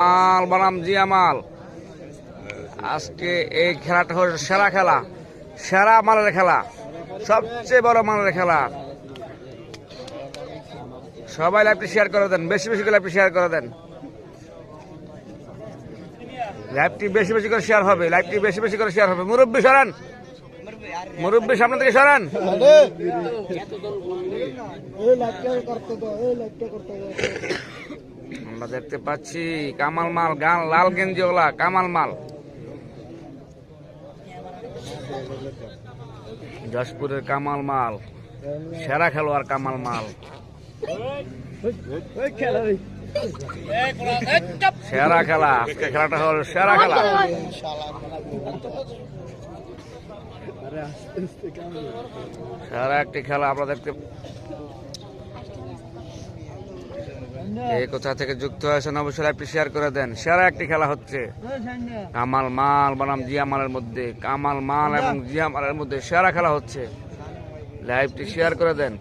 মাল বনাম জিয়ামাল। আজকে এই খেলাটা হচ্ছে সেরা খেলা, সেরা মালের খেলা, সবচেয়ে বড় মালের খেলা। সবাই লাইভটি শেয়ার করে দেন, বেশি বেশি করে লাইভটি শেয়ার করে দেন। লাইভটি বেশি বেশি করে শেয়ার হবে, লাইভটি বেশি বেশি করে শেয়ার হবে। মুরব্বী সরান, মুরব্বী সামনে থেকে সরান। আমরা দেখতে পাচ্ছি কামাল মাল, গান লাল গেঞ্জিওয়ালা কামাল মাল, যশপুরের কামাল মাল, সেরা খেলোয়াড় কামাল মাল, সেরা খেলা। আজকে খেলাটা হল সেরা খেলা, সেরা একটি খেলা। আমরা দেখতে এই কোথা থেকে যুক্ত হয়েছেন অবশ্যই লাইভটি শেয়ার করে দেন। সেরা একটি খেলা হচ্ছে কামাল মাল বনাম জিয়ামালের মধ্যে, কামাল মাল এবং জিয়ামালের মধ্যে সেরা খেলা হচ্ছে। লাইভটি শেয়ার করে দেন।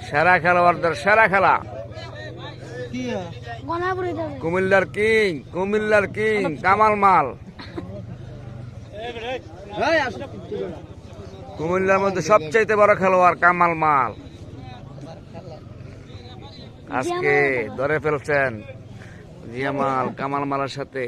সেরা খেলোয়াড়দের সেরা খেলা, কুমিল্লার কিং, কুমিল্লার কিং কামাল মাল। কুমিল্লার মধ্যে সবচেয়ে বড় খেলোয়াড় কামাল মাল। আজকে ধরে ফেলছেন জিয়ামাল কামাল মালের সাথে।